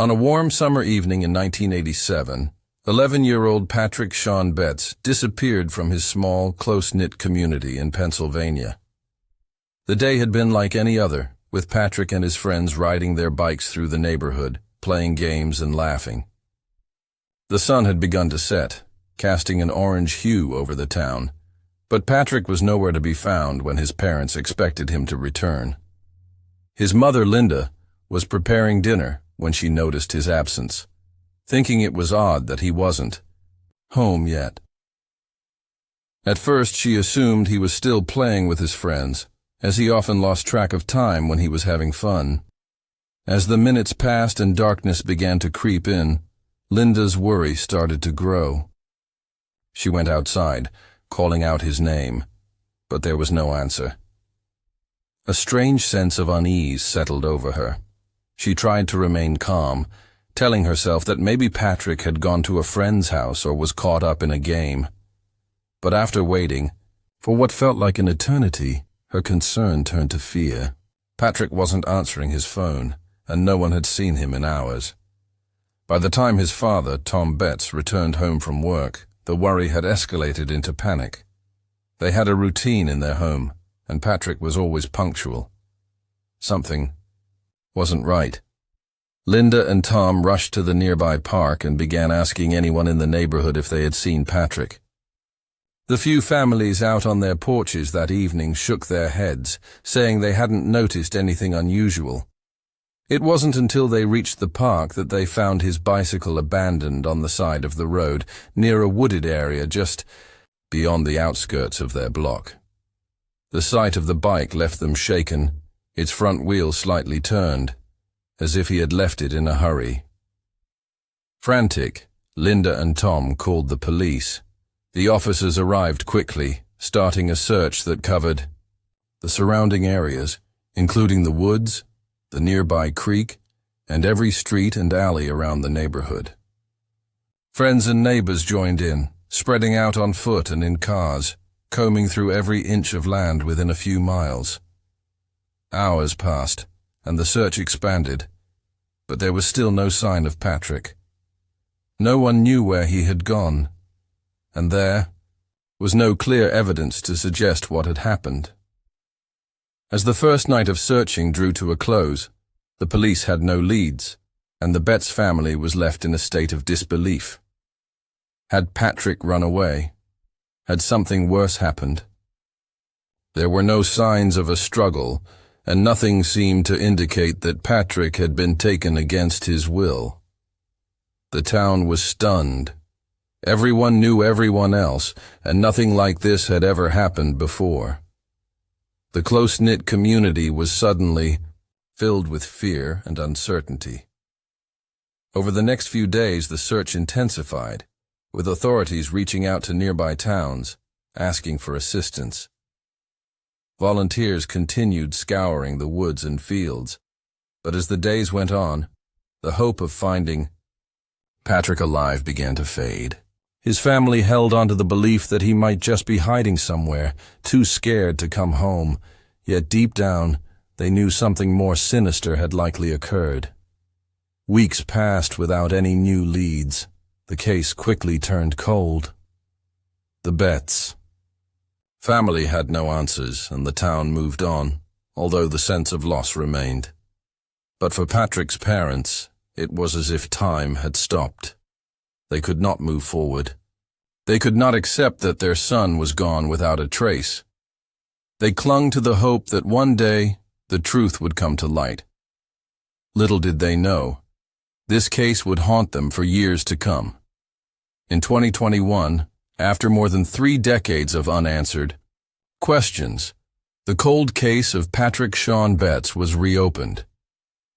On a warm summer evening in 1987, 11-year-old Patrick Sean Betts disappeared from his small, close-knit community in Pennsylvania. The day had been like any other, with Patrick and his friends riding their bikes through the neighborhood, playing games and laughing. The sun had begun to set, casting an orange hue over the town, but Patrick was nowhere to be found when his parents expected him to return. His mother, Linda, was preparing dinner when she noticed his absence, thinking it was odd that he wasn't home yet. At first, she assumed he was still playing with his friends, as he often lost track of time when he was having fun. As the minutes passed and darkness began to creep in, Linda's worry started to grow. She went outside, calling out his name, but there was no answer. A strange sense of unease settled over her. She tried to remain calm, telling herself that maybe Patrick had gone to a friend's house or was caught up in a game. But after waiting, for what felt like an eternity, her concern turned to fear. Patrick wasn't answering his phone, and no one had seen him in hours. By the time his father, Tom Betts, returned home from work, the worry had escalated into panic. They had a routine in their home, and Patrick was always punctual. Something wasn't right. Linda and Tom rushed to the nearby park and began asking anyone in the neighborhood if they had seen Patrick. The few families out on their porches that evening shook their heads, saying they hadn't noticed anything unusual. It wasn't until they reached the park that they found his bicycle abandoned on the side of the road, near a wooded area just beyond the outskirts of their block. The sight of the bike left them shaken, its front wheel slightly turned, as if he had left it in a hurry. Frantic, Linda and Tom called the police. The officers arrived quickly, starting a search that covered the surrounding areas, including the woods, the nearby creek, and every street and alley around the neighborhood. Friends and neighbors joined in, spreading out on foot and in cars, combing through every inch of land within a few miles. Hours passed, and the search expanded, but there was still no sign of Patrick. No one knew where he had gone, and there was no clear evidence to suggest what had happened. As the first night of searching drew to a close, the police had no leads, and the Betts family was left in a state of disbelief. Had Patrick run away? Had something worse happened? There were no signs of a struggle, and nothing seemed to indicate that Patrick had been taken against his will. The town was stunned. Everyone knew everyone else, and nothing like this had ever happened before. The close-knit community was suddenly filled with fear and uncertainty. Over the next few days, the search intensified, with authorities reaching out to nearby towns, asking for assistance. Volunteers continued scouring the woods and fields, but as the days went on, the hope of finding Patrick alive began to fade. His family held on to the belief that he might just be hiding somewhere, too scared to come home, yet deep down, they knew something more sinister had likely occurred. Weeks passed without any new leads. The case quickly turned cold. The Betts family had no answers, and the town moved on, although the sense of loss remained. But for Patrick's parents, it was as if time had stopped. They could not move forward. They could not accept that their son was gone without a trace. They clung to the hope that one day the truth would come to light. Little did they know, this case would haunt them for years to come. In 2021, after more than 3 decades of unanswered questions, the cold case of Patrick Sean Betts was reopened.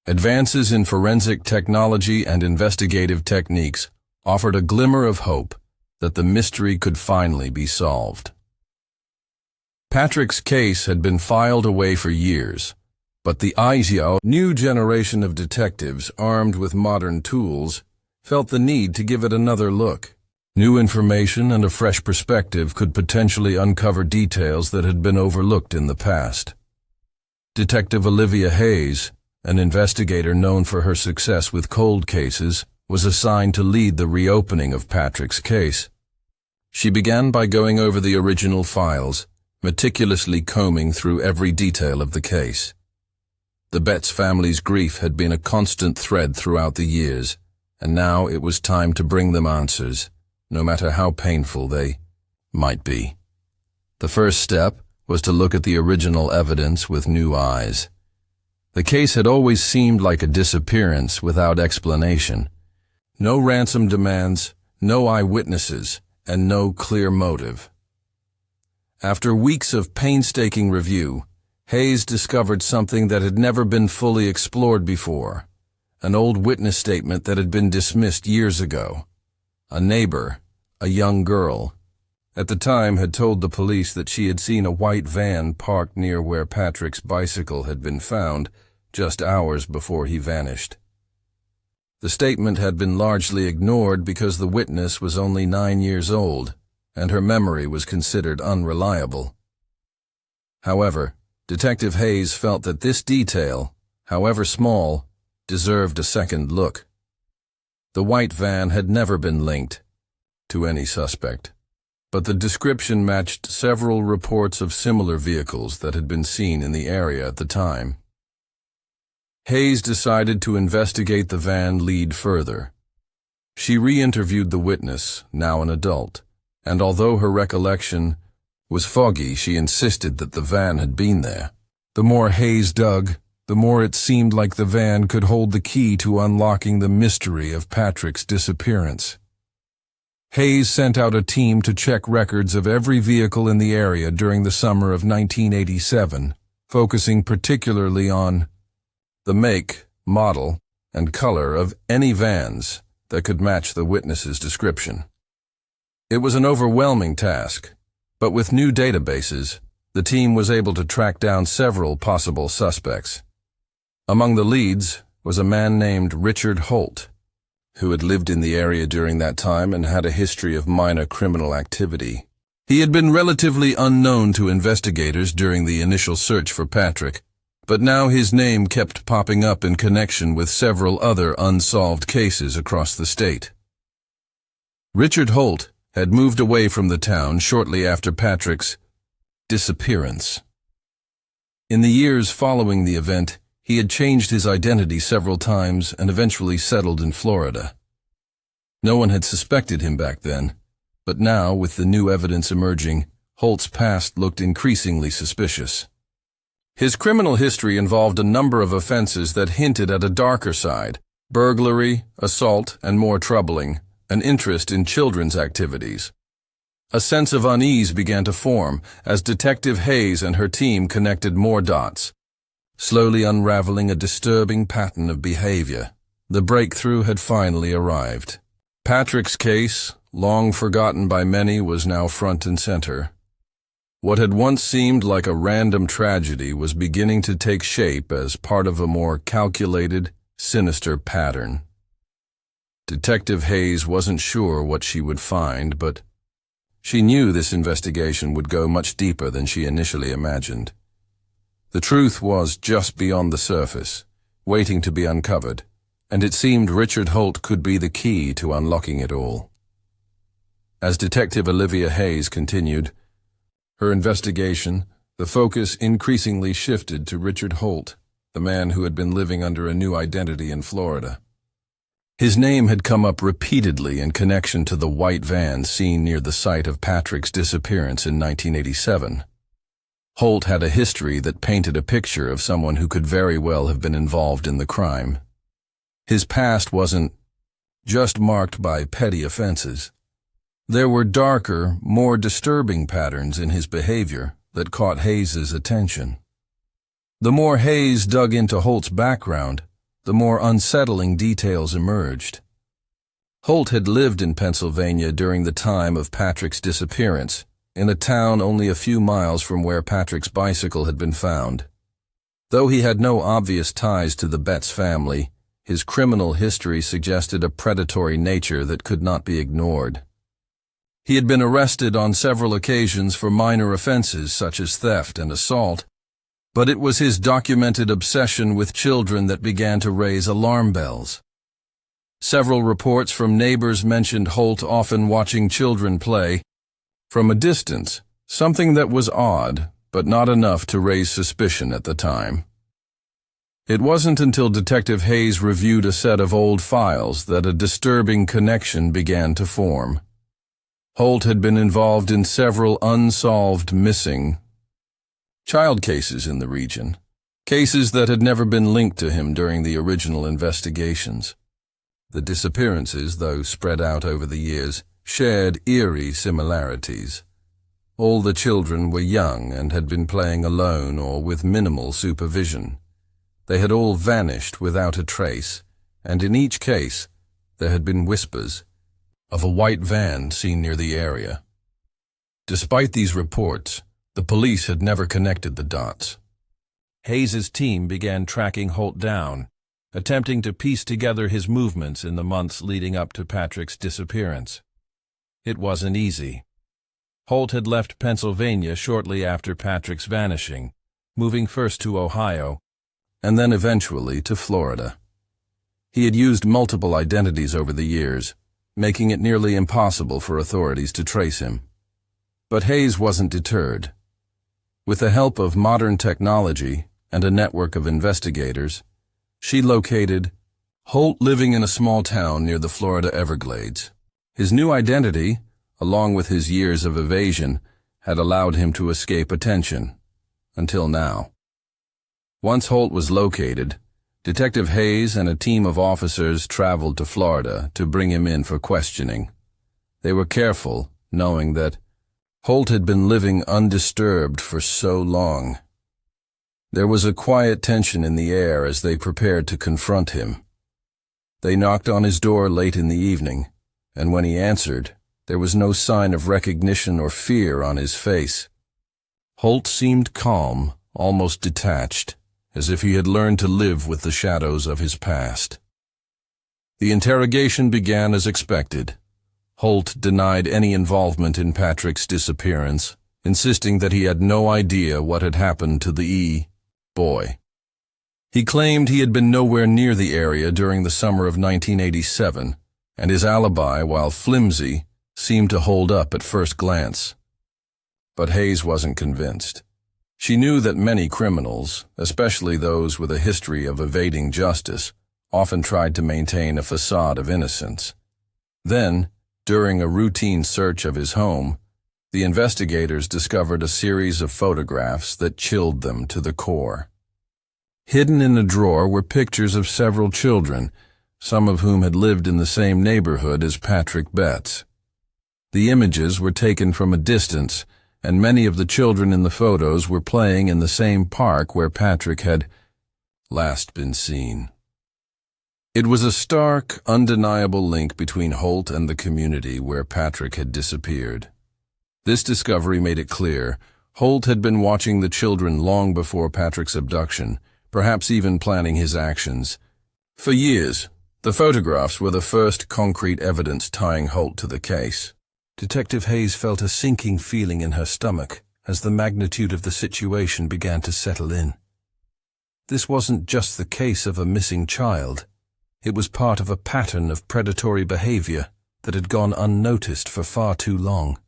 Advances in forensic technology and investigative techniques offered a glimmer of hope that the mystery could finally be solved. Patrick's case had been filed away for years, but the new generation of detectives armed with modern tools felt the need to give it another look. New information and a fresh perspective could potentially uncover details that had been overlooked in the past. Detective Olivia Hayes, an investigator known for her success with cold cases, was assigned to lead the reopening of Patrick's case. She began by going over the original files, meticulously combing through every detail of the case. The Betts family's grief had been a constant thread throughout the years, and now it was time to bring them answers, no matter how painful they might be. The first step was to look at the original evidence with new eyes. The case had always seemed like a disappearance without explanation. No ransom demands, no eyewitnesses, and no clear motive. After weeks of painstaking review, Hayes discovered something that had never been fully explored before, an old witness statement that had been dismissed years ago. A neighbor, a young girl, at the time had told the police that she had seen a white van parked near where Patrick's bicycle had been found just hours before he vanished. The statement had been largely ignored because the witness was only 9 years old, and her memory was considered unreliable. However, Detective Hayes felt that this detail, however small, deserved a second look. The white van had never been linked to any suspect, but the description matched several reports of similar vehicles that had been seen in the area at the time. Hayes decided to investigate the van lead further. She re-interviewed the witness, now an adult, and although her recollection was foggy, she insisted that the van had been there. The more Hayes dug, the more it seemed like the van could hold the key to unlocking the mystery of Patrick's disappearance. Hayes sent out a team to check records of every vehicle in the area during the summer of 1987, focusing particularly on the make, model, and color of any vans that could match the witness's description. It was an overwhelming task, but with new databases, the team was able to track down several possible suspects. Among the leads was a man named Richard Holt, who had lived in the area during that time and had a history of minor criminal activity. He had been relatively unknown to investigators during the initial search for Patrick, but now his name kept popping up in connection with several other unsolved cases across the state. Richard Holt had moved away from the town shortly after Patrick's disappearance. In the years following the event, he had changed his identity several times and eventually settled in Florida. No one had suspected him back then, but now, with the new evidence emerging, Holt's past looked increasingly suspicious. His criminal history involved a number of offenses that hinted at a darker side: burglary, assault, and more troubling, an interest in children's activities. A sense of unease began to form as Detective Hayes and her team connected more dots, slowly unraveling a disturbing pattern of behavior. The breakthrough had finally arrived. Patrick's case, long forgotten by many, was now front and center. What had once seemed like a random tragedy was beginning to take shape as part of a more calculated, sinister pattern. Detective Hayes wasn't sure what she would find, but she knew this investigation would go much deeper than she initially imagined. The truth was just beyond the surface, waiting to be uncovered, and it seemed Richard Holt could be the key to unlocking it all. As Detective Olivia Hayes continued her investigation, the focus increasingly shifted to Richard Holt, the man who had been living under a new identity in Florida. His name had come up repeatedly in connection to the white van seen near the site of Patrick's disappearance in 1987. Holt had a history that painted a picture of someone who could very well have been involved in the crime. His past wasn't just marked by petty offenses. There were darker, more disturbing patterns in his behavior that caught Hayes's attention. The more Hayes dug into Holt's background, the more unsettling details emerged. Holt had lived in Pennsylvania during the time of Patrick's disappearance, in a town only a few miles from where Patrick's bicycle had been found. Though he had no obvious ties to the Betts family, his criminal history suggested a predatory nature that could not be ignored. He had been arrested on several occasions for minor offenses such as theft and assault, But it was his documented obsession with children that began to raise alarm bells. Several reports from neighbors mentioned Holt often watching children play from a distance, something that was odd, but not enough to raise suspicion at the time. It wasn't until Detective Hayes reviewed a set of old files that a disturbing connection began to form. Holt had been involved in several unsolved missing child cases in the region, cases that had never been linked to him during the original investigations. The disappearances, though spread out over the years, shared eerie similarities. All the children were young and had been playing alone or with minimal supervision. They had all vanished without a trace, and in each case there had been whispers of a white van seen near the area. Despite these reports, the police had never connected the dots. Hayes's team began tracking Holt down, attempting to piece together his movements in the months leading up to Patrick's disappearance. It wasn't easy. Holt had left Pennsylvania shortly after Patrick's vanishing, moving first to Ohio, and then eventually to Florida. He had used multiple identities over the years, making it nearly impossible for authorities to trace him. But Hayes wasn't deterred. With the help of modern technology and a network of investigators, she located Holt living in a small town near the Florida Everglades. His new identity, along with his years of evasion, had allowed him to escape attention, until now. Once Holt was located, Detective Hayes and a team of officers traveled to Florida to bring him in for questioning. They were careful, knowing that Holt had been living undisturbed for so long. There was a quiet tension in the air as they prepared to confront him. They knocked on his door late in the evening, and when he answered, there was no sign of recognition or fear on his face. Holt seemed calm, almost detached, as if he had learned to live with the shadows of his past. The interrogation began as expected. Holt denied any involvement in Patrick's disappearance, insisting that he had no idea what had happened to the boy. He claimed he had been nowhere near the area during the summer of 1987, and his alibi, while flimsy, seemed to hold up at first glance. But Hayes wasn't convinced. She knew that many criminals, especially those with a history of evading justice, often tried to maintain a facade of innocence. Then, during a routine search of his home, the investigators discovered a series of photographs that chilled them to the core. Hidden in a drawer were pictures of several children, some of whom had lived in the same neighborhood as Patrick Betts. The images were taken from a distance, and many of the children in the photos were playing in the same park where Patrick had last been seen. It was a stark, undeniable link between Holt and the community where Patrick had disappeared. This discovery made it clear Holt had been watching the children long before Patrick's abduction, perhaps even planning his actions. For years, the photographs were the first concrete evidence tying Holt to the case. Detective Hayes felt a sinking feeling in her stomach as the magnitude of the situation began to settle in. This wasn't just the case of a missing child. It was part of a pattern of predatory behavior that had gone unnoticed for far too long.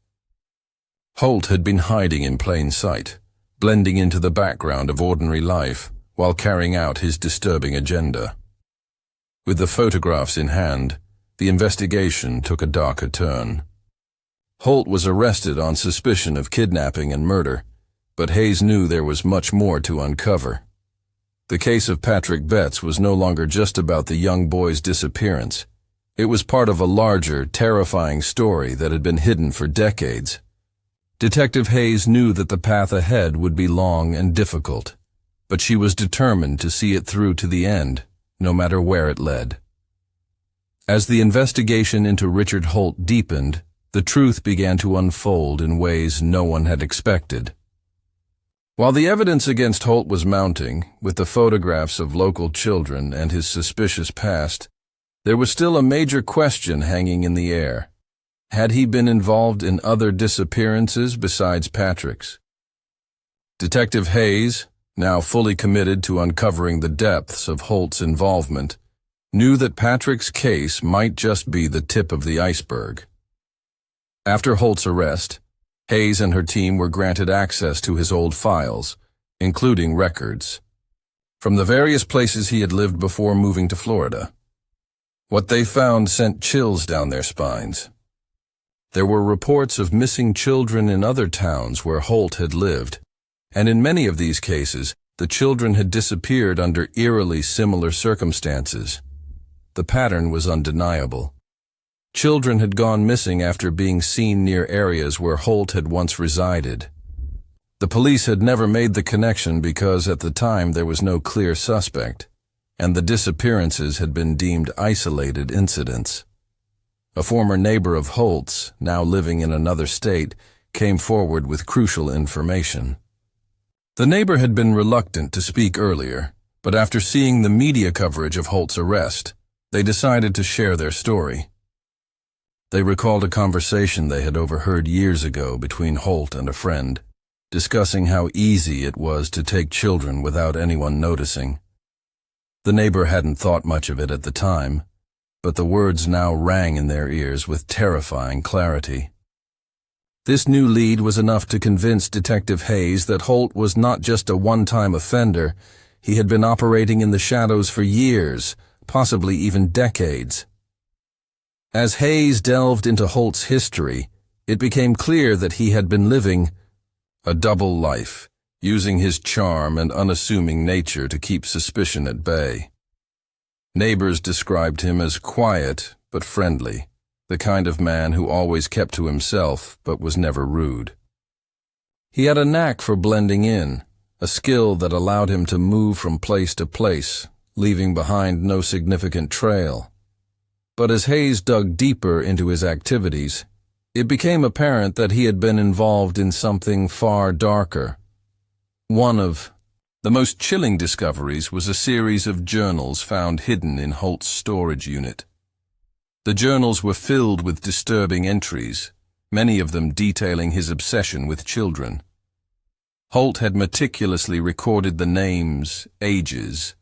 Holt had been hiding in plain sight, blending into the background of ordinary life while carrying out his disturbing agenda. With the photographs in hand, the investigation took a darker turn. Holt was arrested on suspicion of kidnapping and murder, but Hayes knew there was much more to uncover. The case of Patrick Betts was no longer just about the young boy's disappearance. It was part of a larger, terrifying story that had been hidden for decades. Detective Hayes knew that the path ahead would be long and difficult, but she was determined to see it through to the end, no matter where it led. As the investigation into Richard Holt deepened, the truth began to unfold in ways no one had expected. While the evidence against Holt was mounting, with the photographs of local children and his suspicious past, there was still a major question hanging in the air. Had he been involved in other disappearances besides Patrick's? Detective Hayes, now fully committed to uncovering the depths of Holt's involvement, knew that Patrick's case might just be the tip of the iceberg. After Holt's arrest, Hayes and her team were granted access to his old files, including records from the various places he had lived before moving to Florida. What they found sent chills down their spines. There were reports of missing children in other towns where Holt had lived, and in many of these cases, the children had disappeared under eerily similar circumstances. The pattern was undeniable. Children had gone missing after being seen near areas where Holt had once resided. The police had never made the connection because at the time there was no clear suspect, and the disappearances had been deemed isolated incidents. A former neighbor of Holt's, now living in another state, came forward with crucial information. The neighbor had been reluctant to speak earlier, but after seeing the media coverage of Holt's arrest, they decided to share their story. They recalled a conversation they had overheard years ago between Holt and a friend, discussing how easy it was to take children without anyone noticing. The neighbor hadn't thought much of it at the time, but the words now rang in their ears with terrifying clarity. This new lead was enough to convince Detective Hayes that Holt was not just a one-time offender. He had been operating in the shadows for years, possibly even decades. As Hayes delved into Holt's history, it became clear that he had been living a double life, using his charm and unassuming nature to keep suspicion at bay. Neighbors described him as quiet but friendly, the kind of man who always kept to himself but was never rude. He had a knack for blending in, a skill that allowed him to move from place to place, leaving behind no significant trail. But as Hayes dug deeper into his activities, it became apparent that he had been involved in something far darker. One of the most chilling discoveries was a series of journals found hidden in Holt's storage unit. The journals were filled with disturbing entries, many of them detailing his obsession with children. Holt had meticulously recorded the names, ages,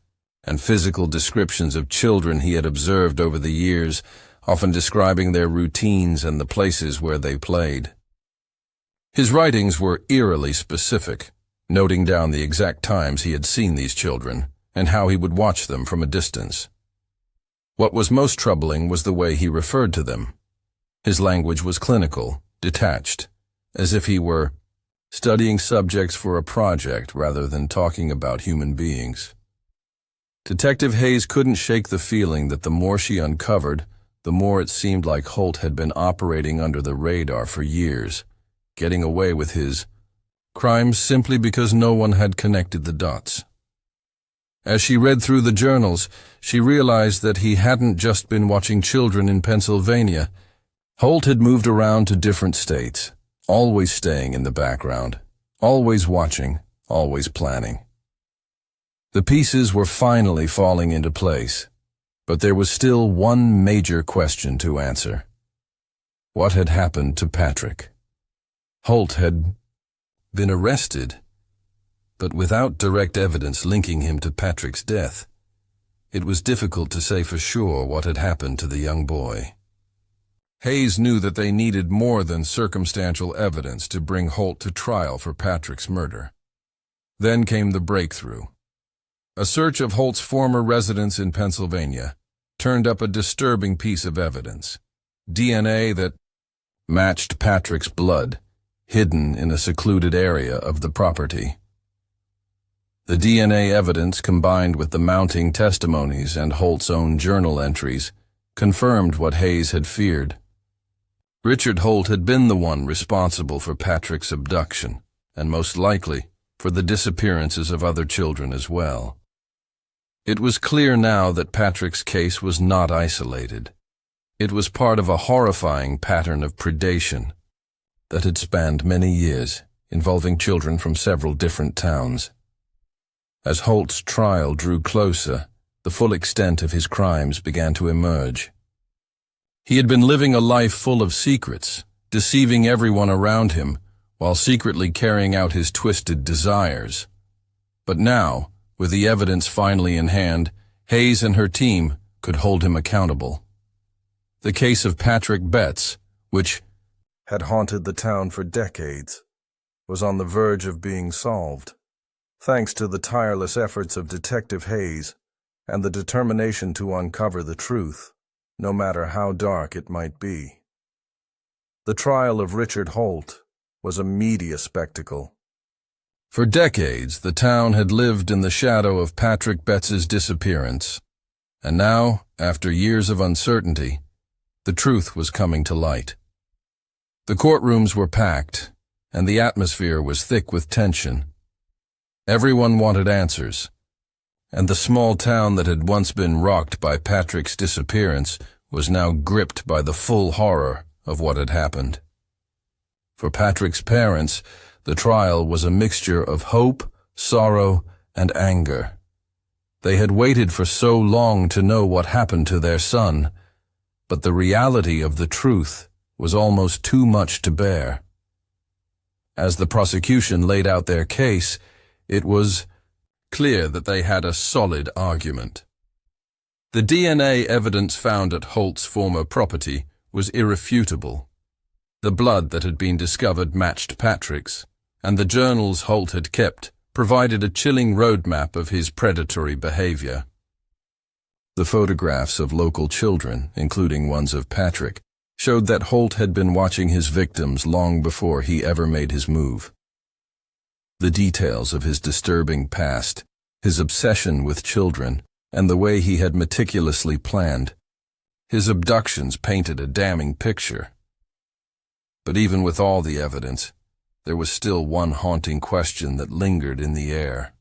and physical descriptions of children he had observed over the years, often describing their routines and the places where they played. His writings were eerily specific, noting down the exact times he had seen these children and how he would watch them from a distance. What was most troubling was the way he referred to them. His language was clinical, detached, as if he were studying subjects for a project rather than talking about human beings. Detective Hayes couldn't shake the feeling that the more she uncovered, the more it seemed like Holt had been operating under the radar for years, getting away with his crimes simply because no one had connected the dots. As she read through the journals, she realized that he hadn't just been watching children in Pennsylvania. Holt had moved around to different states, always staying in the background, always watching, always planning. The pieces were finally falling into place, but there was still one major question to answer. What had happened to Patrick? Holt had been arrested, but without direct evidence linking him to Patrick's death, it was difficult to say for sure what had happened to the young boy. Hayes knew that they needed more than circumstantial evidence to bring Holt to trial for Patrick's murder. Then came the breakthrough. A search of Holt's former residence in Pennsylvania turned up a disturbing piece of evidence: DNA that matched Patrick's blood, hidden in a secluded area of the property. The DNA evidence, combined with the mounting testimonies and Holt's own journal entries, confirmed what Hayes had feared. Richard Holt had been the one responsible for Patrick's abduction, and most likely for the disappearances of other children as well. It was clear now that Patrick's case was not isolated. It was part of a horrifying pattern of predation that had spanned many years, involving children from several different towns. As Holt's trial drew closer, the full extent of his crimes began to emerge. He had been living a life full of secrets, deceiving everyone around him, while secretly carrying out his twisted desires. But now, with the evidence finally in hand, Hayes and her team could hold him accountable. The case of Patrick Betts, which had haunted the town for decades, was on the verge of being solved, thanks to the tireless efforts of Detective Hayes and the determination to uncover the truth, no matter how dark it might be. The trial of Richard Holt was a media spectacle. For decades, the town had lived in the shadow of Patrick Betts's disappearance, and now, after years of uncertainty, the truth was coming to light. The courtrooms were packed, and the atmosphere was thick with tension. Everyone wanted answers, and the small town that had once been rocked by Patrick's disappearance was now gripped by the full horror of what had happened. For Patrick's parents, the trial was a mixture of hope, sorrow, and anger. They had waited for so long to know what happened to their son, but the reality of the truth was almost too much to bear. As the prosecution laid out their case, it was clear that they had a solid argument. The DNA evidence found at Holt's former property was irrefutable. The blood that had been discovered matched Patrick's, and the journals Holt had kept provided a chilling roadmap of his predatory behavior. The photographs of local children, including ones of Patrick, showed that Holt had been watching his victims long before he ever made his move. The details of his disturbing past, his obsession with children, and the way he had meticulously planned his abductions painted a damning picture. But even with all the evidence, there was still one haunting question that lingered in the air.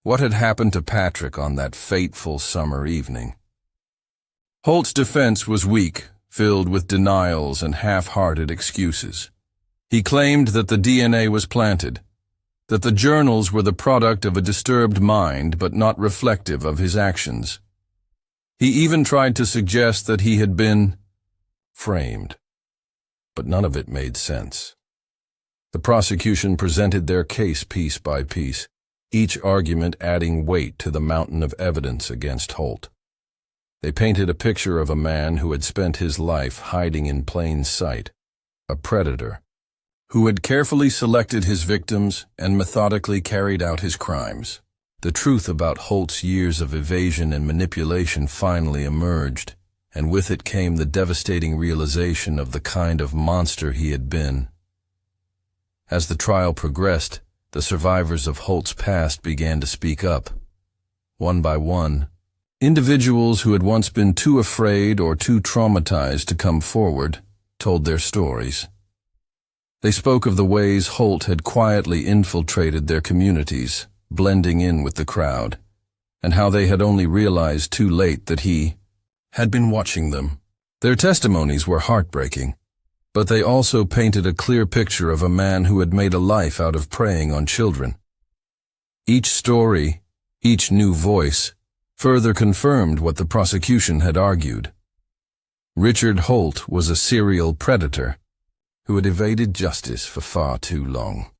What had happened to Patrick on that fateful summer evening? Holt's defense was weak, filled with denials and half-hearted excuses. He claimed that the DNA was planted, that the journals were the product of a disturbed mind but not reflective of his actions. He even tried to suggest that he had been framed, but none of it made sense. The prosecution presented their case piece by piece, each argument adding weight to the mountain of evidence against Holt. They painted a picture of a man who had spent his life hiding in plain sight, a predator, who had carefully selected his victims and methodically carried out his crimes. The truth about Holt's years of evasion and manipulation finally emerged, and with it came the devastating realization of the kind of monster he had been. As the trial progressed, the survivors of Holt's past began to speak up. One by one, individuals who had once been too afraid or too traumatized to come forward told their stories. They spoke of the ways Holt had quietly infiltrated their communities, blending in with the crowd, and how they had only realized too late that he had been watching them. Their testimonies were heartbreaking, but they also painted a clear picture of a man who had made a life out of preying on children. Each story, each new voice, further confirmed what the prosecution had argued. Richard Holt was a serial predator who had evaded justice for far too long.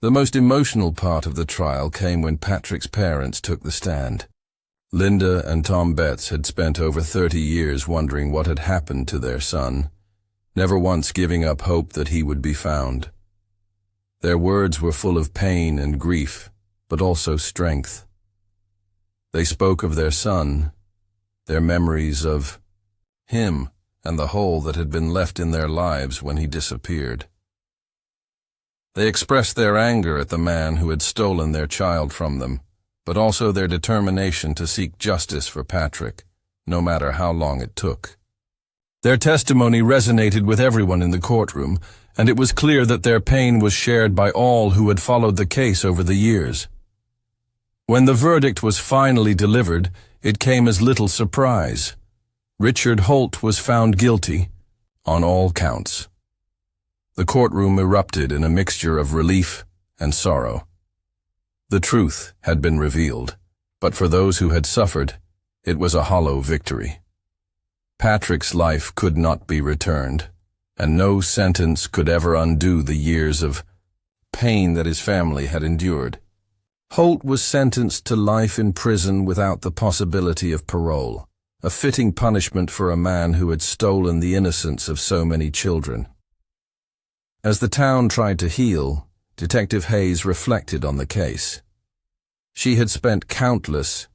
The most emotional part of the trial came when Patrick's parents took the stand. Linda and Tom Betts had spent over 30 years wondering what had happened to their son, never once giving up hope that he would be found. Their words were full of pain and grief, but also strength. They spoke of their son, their memories of him, and the hole that had been left in their lives when he disappeared. They expressed their anger at the man who had stolen their child from them, but also their determination to seek justice for Patrick, no matter how long it took. Their testimony resonated with everyone in the courtroom, and it was clear that their pain was shared by all who had followed the case over the years. When the verdict was finally delivered, it came as little surprise. Richard Holt was found guilty on all counts. The courtroom erupted in a mixture of relief and sorrow. The truth had been revealed, but for those who had suffered, it was a hollow victory. Patrick's life could not be returned, and no sentence could ever undo the years of pain that his family had endured. Holt was sentenced to life in prison without the possibility of parole, a fitting punishment for a man who had stolen the innocence of so many children. As the town tried to heal, Detective Hayes reflected on the case. She had spent countless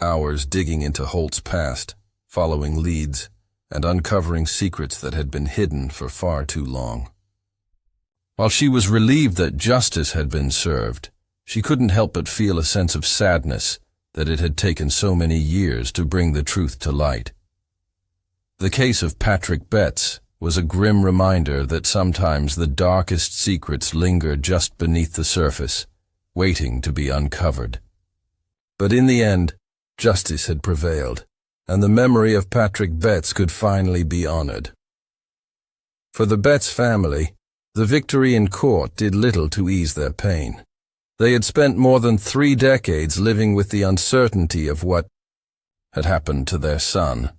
hours digging into Holt's past, following leads, and uncovering secrets that had been hidden for far too long. While she was relieved that justice had been served, she couldn't help but feel a sense of sadness that it had taken so many years to bring the truth to light. The case of Patrick Betts was a grim reminder that sometimes the darkest secrets linger just beneath the surface, waiting to be uncovered. But in the end, justice had prevailed, and the memory of Patrick Betts could finally be honored. For the Betts family, the victory in court did little to ease their pain. They had spent more than 3 decades living with the uncertainty of what had happened to their son.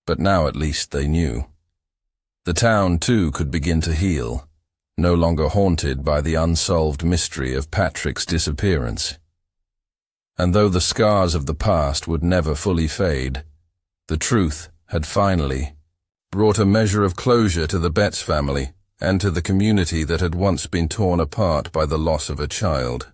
But now at least they knew. The town, too, could begin to heal, no longer haunted by the unsolved mystery of Patrick's disappearance. And though the scars of the past would never fully fade, the truth had finally brought a measure of closure to the Betts family and to the community that had once been torn apart by the loss of a child.